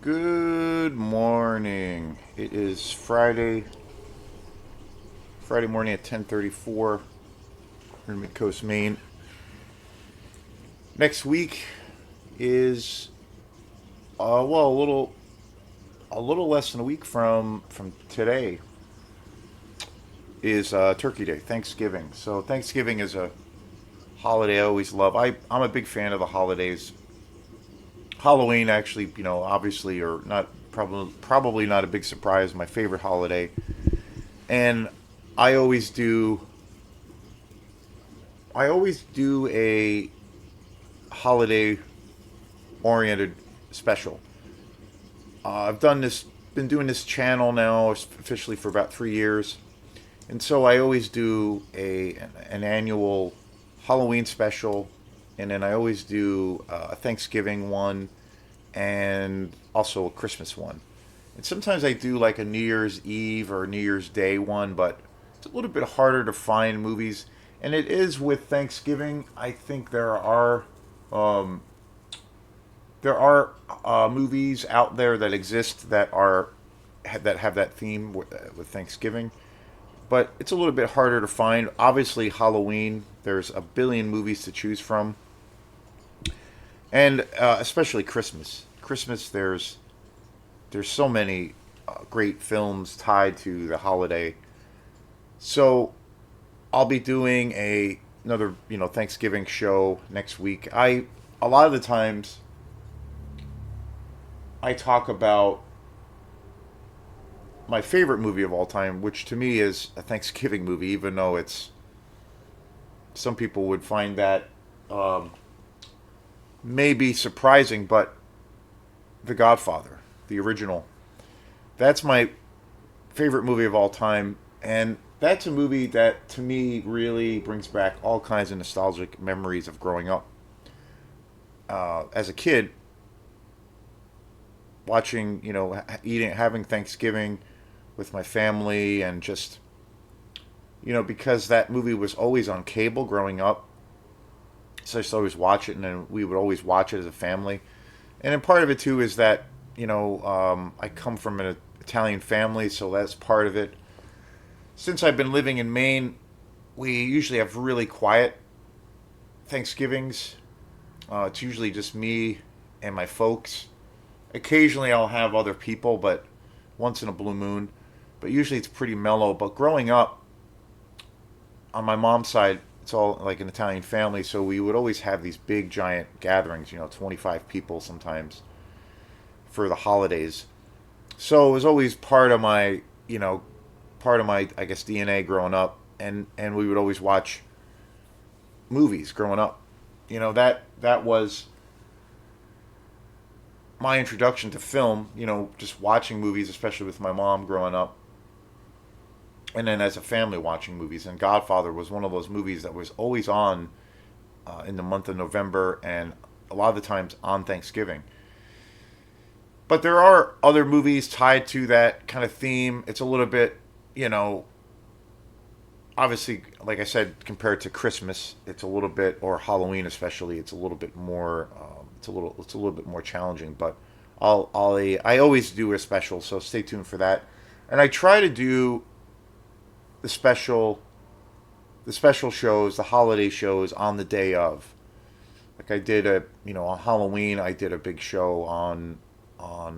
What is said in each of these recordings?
Good morning. It is Friday morning at 10:34 here in Midcoast, Maine. Next week is a little less than a week from today is Turkey Day, Thanksgiving. So Thanksgiving is a holiday I always love. I'm a big fan of the holidays. Halloween actually, obviously or not probably not a big surprise, my favorite holiday. And I always do I always do a holiday oriented special. I've been doing this channel now officially for about 3 years, and so I always do an annual Halloween special, and then I always do a Thanksgiving one, and also a Christmas one. And sometimes I do like a New Year's Eve or New Year's Day one, but it's a little bit harder to find movies. And it is with Thanksgiving. I think um, there are movies out there that exist that have that theme with Thanksgiving, but it's a little bit harder to find. Obviously, Halloween. There's a billion movies to choose from, and especially Christmas. Christmas, there's so many great films tied to the holiday. So I'll be doing another Thanksgiving show next week. I A lot of the times I talk about my favorite movie of all time, which to me is a Thanksgiving movie, even though it's some people would find that um, maybe surprising, but The Godfather, the original, that's my favorite movie of all time, and that's a movie that to me really brings back all kinds of nostalgic memories of growing up as a kid, watching, eating, having Thanksgiving with my family, and just because that movie was always on cable growing up, so I used to always watch it, and then we would always watch it as a family. And then part of it too is that I come from an Italian family, so that's part of it. Since I've been living in Maine, we usually have really quiet Thanksgivings. It's usually just me and my folks. Occasionally I'll have other people, but once in a blue moon. But usually it's pretty mellow. But growing up, on my mom's side, it's all like an Italian family, so we would always have these big giant gatherings, 25 people sometimes for the holidays. So it was always part of my I guess DNA growing up, and we would always watch movies growing up. That was my introduction to film, just watching movies, especially with my mom growing up, and then as a family watching movies. And Godfather was one of those movies that was always on in the month of November, and a lot of the times on Thanksgiving. But there are other movies tied to that kind of theme. It's a little bit, you know, obviously, like I said, compared to Christmas, it's a little bit, or Halloween especially, it's a little bit more. It's a little bit more challenging. But I always do a special, so stay tuned for that. And I try to do the special the special shows, the holiday shows on the day of. Like I did on Halloween, I did a big show on uh,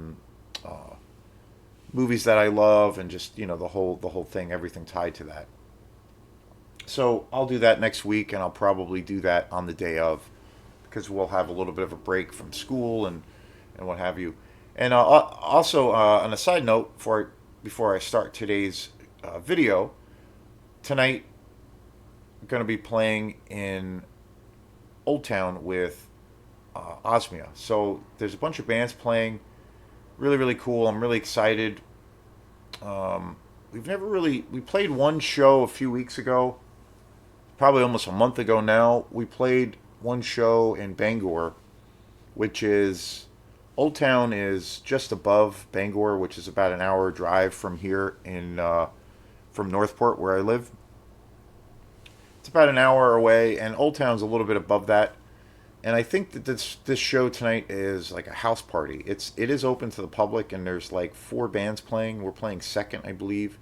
movies that I love, and just the whole thing, everything tied to that. So I'll do that next week, and I'll probably do that on the day of, because we'll have a little bit of a break from school and what have you. And also, on a side note, before I start today's video, tonight I'm going to be playing in Old Town with Osmia. So there's a bunch of bands playing, really really cool. I'm really excited. We played one show a few weeks ago, probably almost a month ago now. We played one show in Bangor, which is Old Town is just above Bangor, which is about an hour drive from here from Northport, where I live. It's about an hour away, and Old Town's a little bit above that. And I think that this show tonight is like a house party. It is open to the public, and there's like four bands playing. We're playing second, I believe,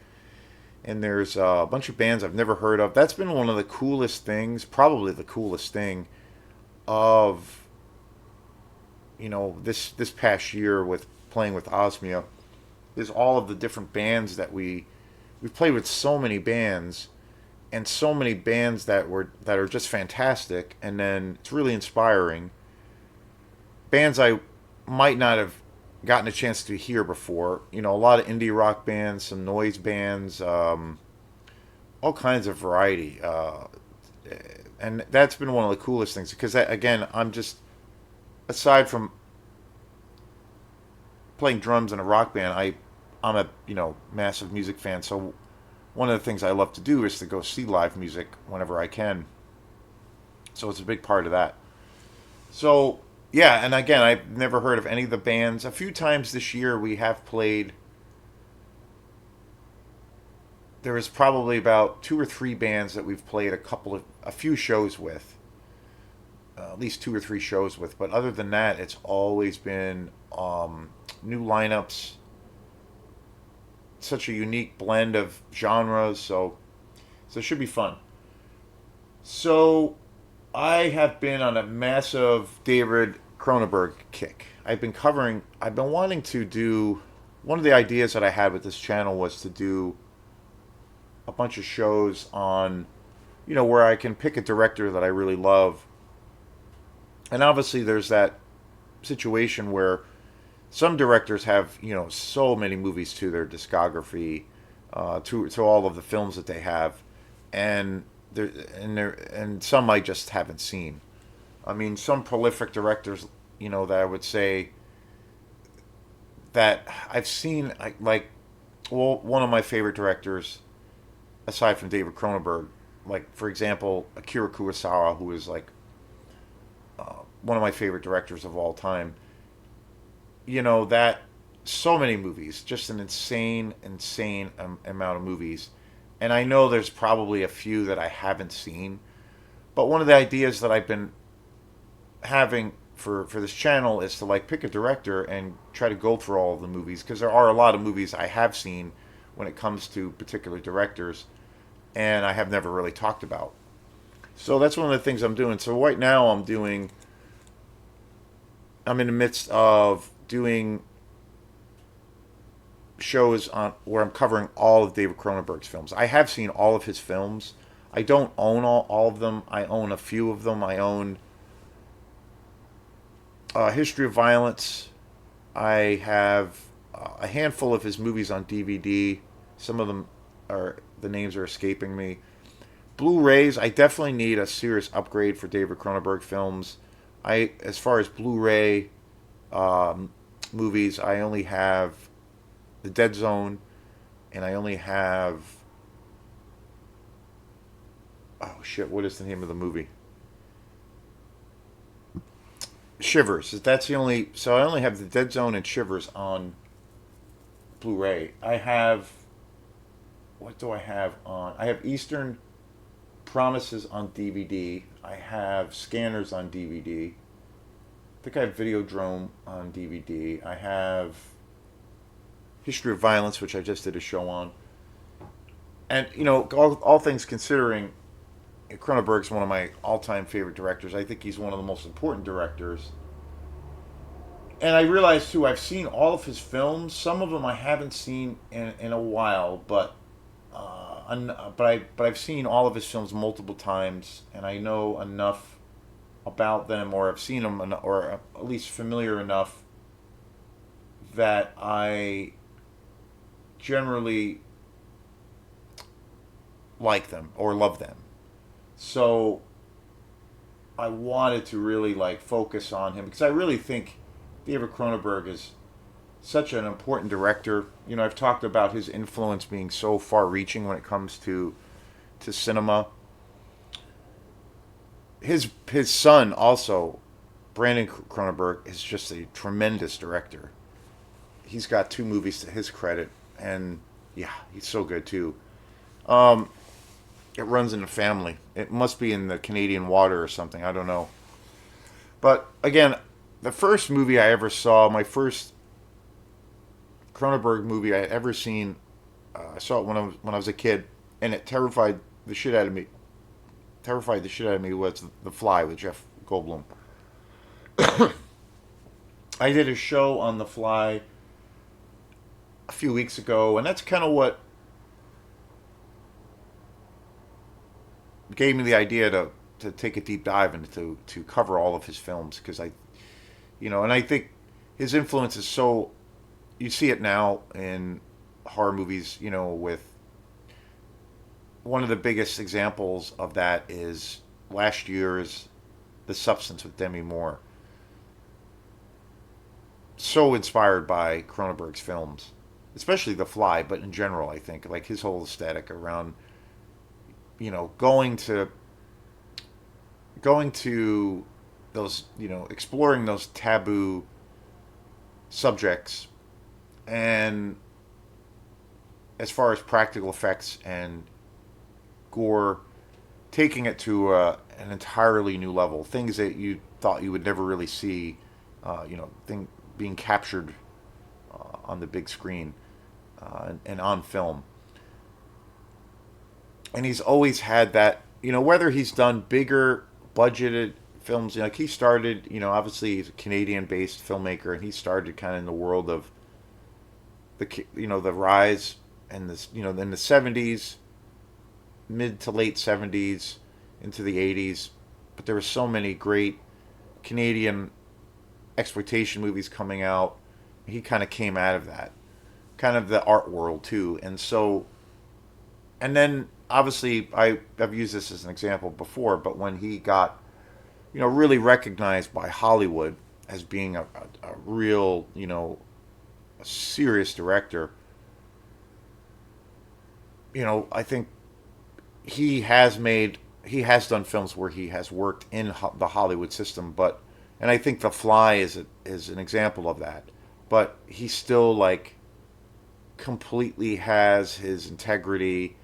and there's a bunch of bands I've never heard of. That's been one of the coolest things, probably the coolest thing of this past year with playing with Osmia is all of the different bands that we've played with. So many bands, and so many bands that are just fantastic, and then it's really inspiring. Bands I might not have gotten a chance to hear before. A lot of indie rock bands, some noise bands, all kinds of variety. And that's been one of the coolest things because, again, I'm just, aside from playing drums in a rock band, I'm a massive music fan. So one of the things I love to do is to go see live music whenever I can. So it's a big part of that. So yeah, and again, I've never heard of any of the bands. A few times this year we have played. There is probably about two or three bands that we've played a few shows with, at least two or three shows with. But other than that, it's always been new lineups. Such a unique blend of genres, so it should be fun. So I have been on a massive David Cronenberg kick. I've been wanting to do. One of the ideas that I had with this channel was to do a bunch of shows on, where I can pick a director that I really love. And obviously there's that situation where some directors have, so many movies to their discography, to all of the films that they have, and and some I just haven't seen. I mean, some prolific directors, that I would say that I've seen, well, one of my favorite directors, aside from David Cronenberg, like for example, Akira Kurosawa, who is like one of my favorite directors of all time. That so many movies, just an insane amount of movies. And I know there's probably a few that I haven't seen, but one of the ideas that I've been having for this channel is to like pick a director and try to go through all of the movies, because there are a lot of movies I have seen when it comes to particular directors and I have never really talked about. So that's one of the things I'm doing. So right now I'm in the midst of doing shows on where I'm covering all of David Cronenberg's films. I have seen all of his films. I don't own all of them. I own a few of them. I own History of Violence. I have a handful of his movies on DVD. Some of them the names are escaping me. Blu-rays, I definitely need a serious upgrade for David Cronenberg films. As far as Blu-ray movies, I only have The Dead Zone, and I only have, oh shit, what is the name of the movie? Shivers. That's the only. So I only have The Dead Zone and Shivers on Blu-ray. I have. What do I have on? I have Eastern Promises on DVD. I have Scanners on DVD. I think I have Videodrome on DVD. I have History of Violence, which I just did a show on. And, all things considering, Cronenberg's one of my all-time favorite directors. I think he's one of the most important directors. And I realize, too, I've seen all of his films. Some of them I haven't seen in a while, but I've seen all of his films multiple times, and I know enough about them, or I've seen them, or at least familiar enough that I generally like them or love them. So I wanted to really focus on him because I really think David Cronenberg is such an important director. I've talked about his influence being so far-reaching when it comes to cinema. His son also, Brandon Cronenberg, is just a tremendous director. He's got 2 movies to his credit, and yeah, he's so good too. It runs in the family. It must be in the Canadian water or something. I don't know. But again, the first movie I ever saw, my first Cronenberg movie I had ever seen, I saw it when I was a kid, and it terrified the shit out of me. Terrified the shit out of me was The Fly with Jeff Goldblum. I did a show on The Fly a few weeks ago, and that's kind of what gave me the idea to take a deep dive and to cover all of his films because and I think his influence is so you see it now in horror movies, with one of the biggest examples of that is last year's The Substance with Demi Moore. So inspired by Cronenberg's films, especially The Fly, but in general, I think like his whole aesthetic around going to those exploring those taboo subjects, and as far as practical effects and gore, taking it to an entirely new level. Things that you thought you would never really see, being captured on the big screen and on film. And he's always had that. Whether he's done bigger budgeted films, like he started. Obviously he's a Canadian-based filmmaker, and he started kind of in the world of the rise and this in the '70s, mid to late '70s into the '80s. But there were so many great Canadian exploitation movies coming out. He kind of came out of that, kind of the art world too, and then obviously I've used this as an example before, but when he got really recognized by Hollywood as being a real a serious director, I think he has done films where he has worked in the Hollywood system, and I think The Fly is an example of that. But he still like completely has his integrity.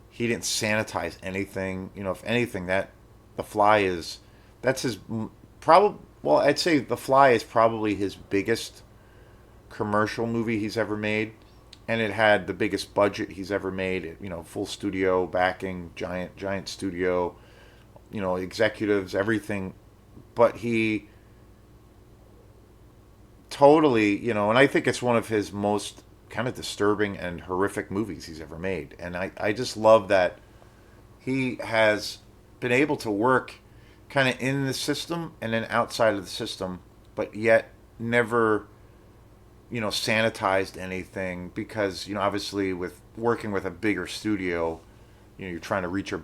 He didn't sanitize anything. If anything, that The Fly that's his probably. Well, I'd say The Fly is probably his biggest commercial movie he's ever made, and it had the biggest budget he's ever made. Full studio backing, giant studio, executives, everything. But he totally, and I think it's one of his most kind of disturbing and horrific movies he's ever made. And I just love that he has been able to work kind of in the system and then outside of the system, but yet never, sanitized anything because, obviously with working with a bigger studio, you're trying to reach a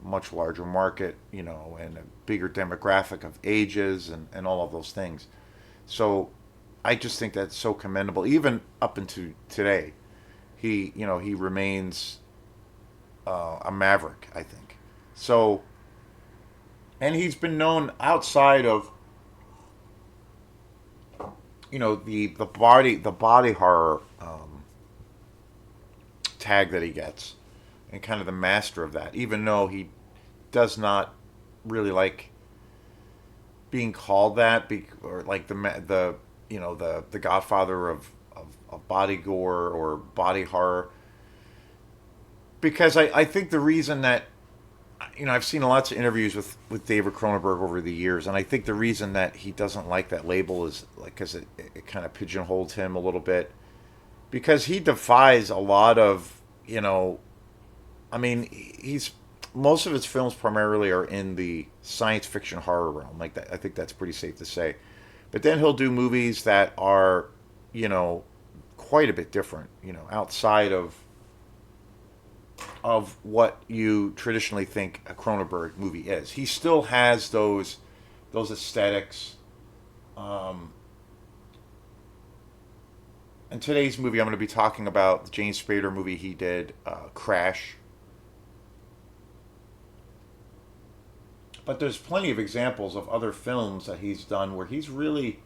much larger market, and a bigger demographic of ages and all of those things. So I just think that's so commendable. Even up into today, he remains a maverick, I think. So, and he's been known outside of the body horror tag that he gets, and kind of the master of that. Even though he does not really like being called that, or like the Godfather of body gore or body horror, because I think the reason that I've seen lots of interviews with David Cronenberg over the years, and I think the reason that he doesn't like that label is like because it kind of pigeonholes him a little bit, because he defies a lot of he's most of his films primarily are in the science fiction horror realm, like that. I think that's pretty safe to say. But then he'll do movies that are, quite a bit different, outside of what you traditionally think a Cronenberg movie is. He still has those aesthetics. In today's movie, I'm going to be talking about the James Spader movie he did, Crash. But there's plenty of examples of other films that he's done where he's really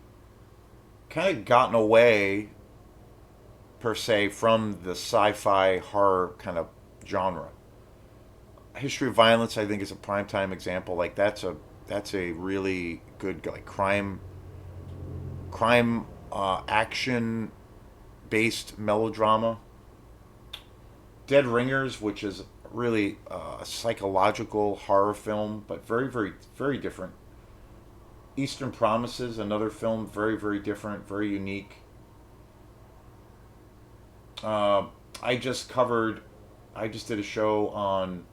kind of gotten away, per se, from the sci-fi horror kind of genre. History of Violence, I think, is a primetime example. Like that's That's a really good like crime action based melodrama. Dead Ringers, which is really a psychological horror film, but very different. Eastern Promises, another film, very different, very unique. Uh, I just covered, I just did a show on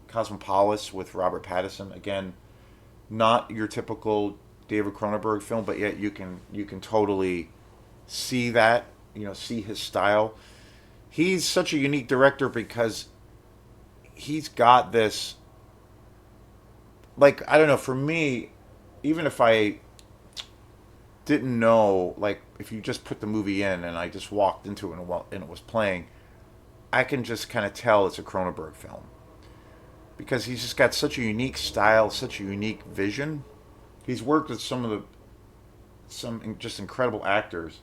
Cosmopolis with Robert Pattinson. Again, not your typical David Cronenberg film, but yet you can totally see that, see his style. He's such a unique director because he's got this, like, I don't know, for me, even if I didn't know, like, if you just put the movie in and I just walked into it and it was playing, I can just kind of tell it's a Cronenberg film because he's just got such a unique style, such a unique vision. He's worked with some just incredible actors.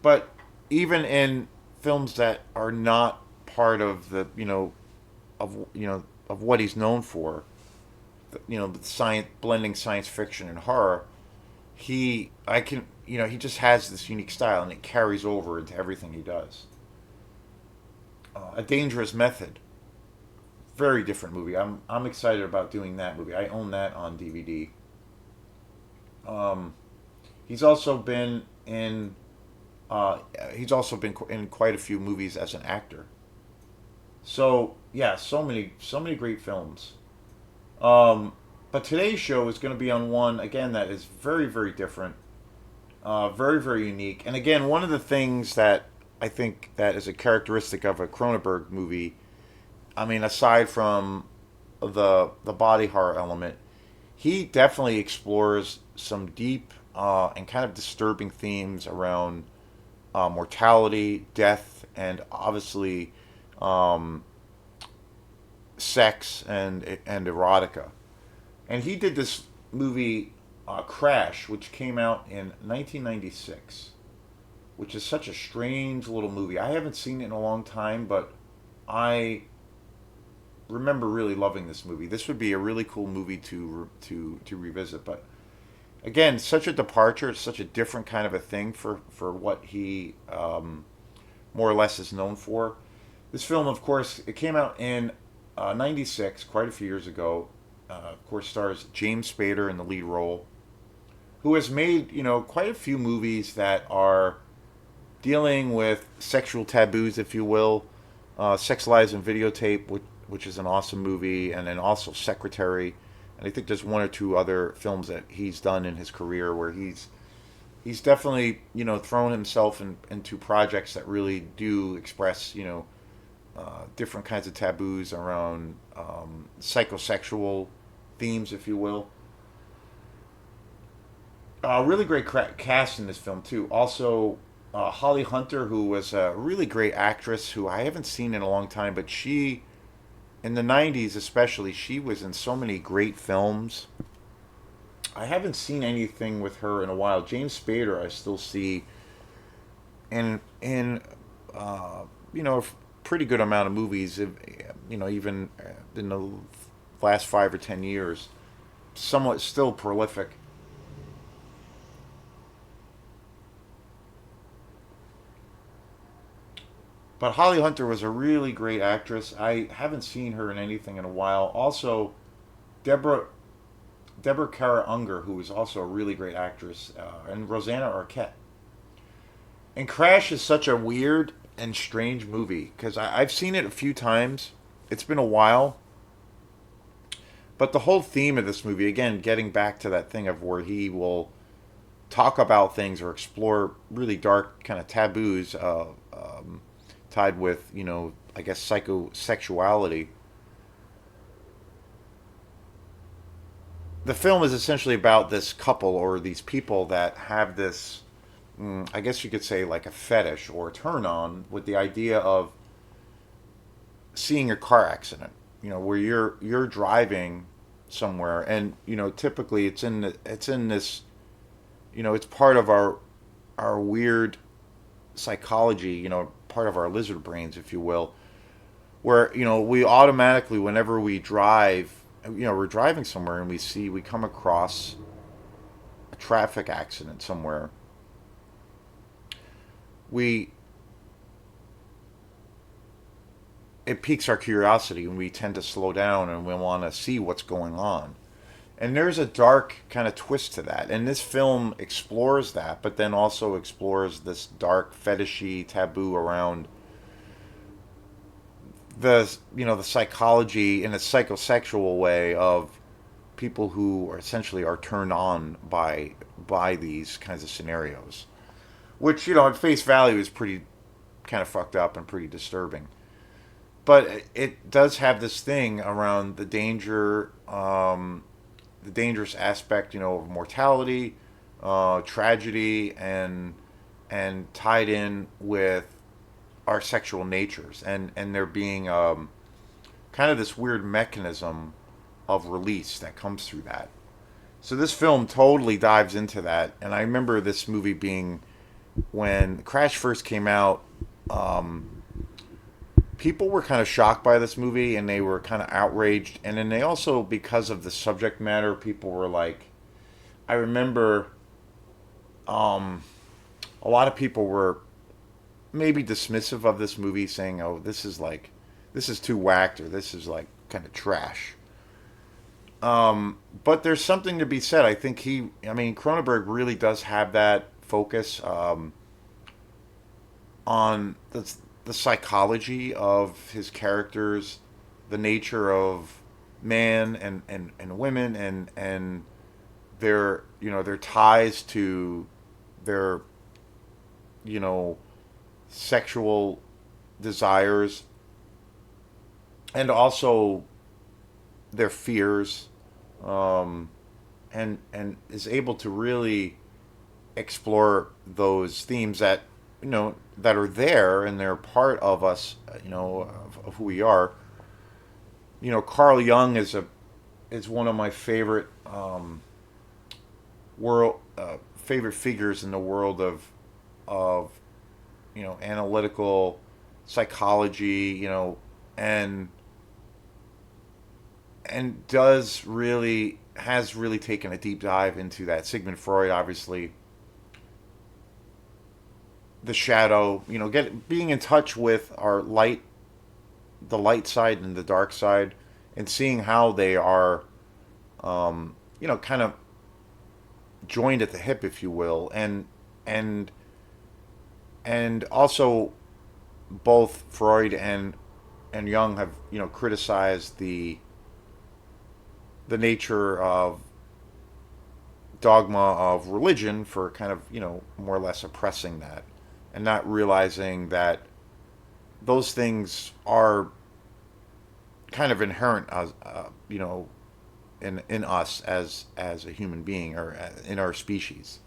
But even in films that are not part of the of what he's known for, the science blending science fiction and horror, he just has this unique style and it carries over into everything he does. A Dangerous Method, very different movie. I'm excited about doing that movie. I own that on DVD. Um, he's also been in uh, he's also been in quite a few movies as an actor. So yeah, so many great films. Um, but today's show is going to be on one again that is very different, very unique. And again, one of the things that I think that is a characteristic of a Cronenberg movie. I mean, aside from the body horror element, he definitely explores some deep and kind of disturbing themes around mortality, death, and obviously um, sex and erotica. And he did this movie Crash, which came out in 1996, which is such a strange little movie. I haven't seen it in a long time, but I remember really loving this movie. This would be a really cool movie to revisit. But again, such a departure. It's such a different kind of a thing for what he more or less is known for. This film, of course, it came out in '96, quite a few years ago. Of course, stars James Spader in the lead role, who has made quite a few movies that are dealing with sexual taboos, if you will. Sex Lies and Videotape, which is an awesome movie, and then also Secretary. And I think there's one or two other films that he's done in his career where he's definitely thrown himself into projects that really do express different kinds of taboos around psychosexual themes, if you will. Really great cast in this film too. Also, Holly Hunter, who was a really great actress who I haven't seen in a long time, but she in the '90s especially, she was in so many great films. I haven't seen anything with her in a while. James Spader, I still see in a pretty good amount of movies. Even in the last 5 or 10 years, somewhat still prolific. But Holly Hunter was a really great actress. I haven't seen her in anything in a while. Also, Deborah Deborah Kara Unger, who is also a really great actress, and Rosanna Arquette. And Crash is such a weird and strange movie because I've seen it a few times. It's been a while, but the whole theme of this movie, again, getting back to that thing of where he will talk about things or explore really dark kind of taboos tied with, I guess, psychosexuality. The film is essentially about this couple or these people that have this, I guess you could say, like a fetish or a turn on with the idea of seeing a car accident. Where you're driving somewhere, and typically it's in this, it's part of our weird psychology, part of our lizard brains, if you will, where we automatically, whenever we drive, we're driving somewhere and we come across a traffic accident somewhere, we it piques our curiosity and we tend to slow down and we want to see what's going on. And there's a dark kind of twist to that. And this film explores that, but then also explores this dark fetishy taboo around the psychology in a psychosexual way of people who are essentially are turned on by these kinds of scenarios, which at face value is pretty kind of fucked up and pretty disturbing. But it does have this thing around the dangerous aspect, of mortality, tragedy, and tied in with our sexual natures, and there being kind of this weird mechanism of release that comes through that. So this film totally dives into that, and I remember this movie being when Crash first came out. People were kind of shocked by this movie and they were kind of outraged, and then they also, because of the subject matter, people were like, I remember a lot of people were maybe dismissive of this movie, saying, oh, this is too whacked, or this is like kind of trash. But there's something to be said. I think Cronenberg really does have that focus on the psychology of his characters, the nature of man and women, and their ties to their sexual desires, and also their fears, and is able to really explore those themes that are there, and they're part of us, of who we are. Carl Jung is one of my favorite favorite figures in the world of analytical psychology, and has really taken a deep dive into that. Sigmund Freud, obviously, the shadow, being in touch with the light side and the dark side, and seeing how they are, kind of joined at the hip, if you will, and also both Freud and Jung have criticized the nature of dogma of religion for kind of more or less oppressing that, and not realizing that those things are kind of inherent as in us as a human being, or in our species.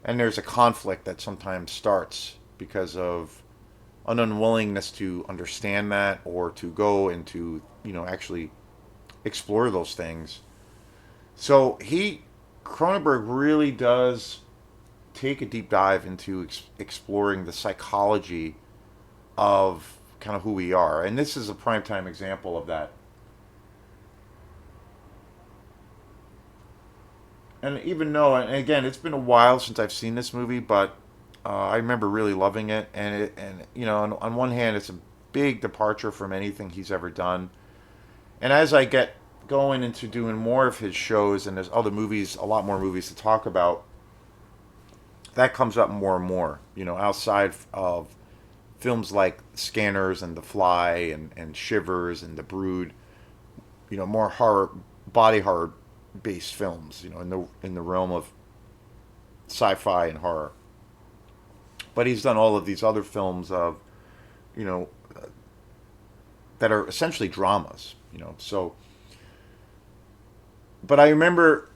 And there's a conflict that sometimes starts because of an unwillingness to understand that, or to go into actually explore those things. So Cronenberg really does take a deep dive into exploring the psychology of kind of who we are, and this is a primetime example of that. And even though, and again, it's been a while since I've seen this movie, but I remember really loving it. On one hand, it's a big departure from anything he's ever done. And as I get going into doing more of his shows, and there's other movies, a lot more movies to talk about, that comes up more and more. Outside of films like Scanners and The Fly and Shivers and The Brood, more horror, body horror based films, in the realm of sci-fi and horror. But he's done all of these other films of, that are essentially dramas, So, but I remember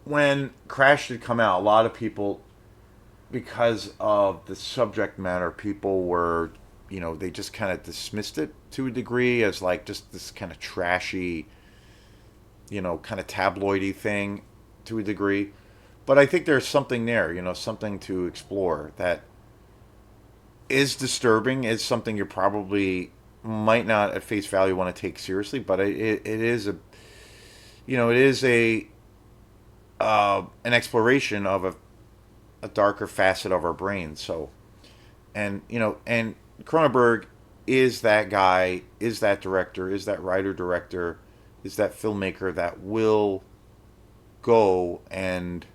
when Crash had come out, a lot of people, because of the subject matter, people were, they just kind of dismissed it to a degree as like just this kind of trashy, kind of tabloidy thing to a degree. But I think there's something there, something to explore, that is disturbing. It's something you probably might not at face value want to take seriously, but it is a, it is a an exploration of a darker facet of our brain. So, and Cronenberg is that guy, is that director, is that writer director, is that filmmaker that will go and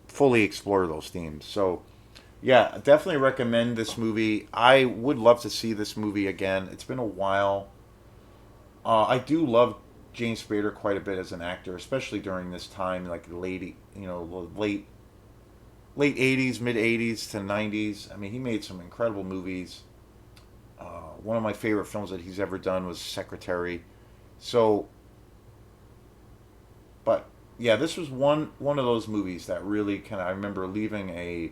fully explore those themes. So, yeah, definitely recommend this movie. I would love to see this movie again. It's been a while. I do love James Spader quite a bit as an actor, especially during this time, like late '80s, mid '80s to '90s. I mean, he made some incredible movies. One of my favorite films that he's ever done was Secretary. So, but yeah, this was one of those movies that really kind of, I remember leaving a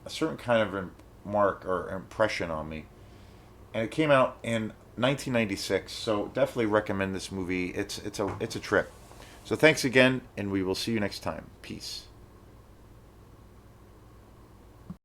certain kind of mark or impression on me. And it came out in 1996, so definitely recommend this movie. It's a trip. So thanks again, and we will see you next time. Peace.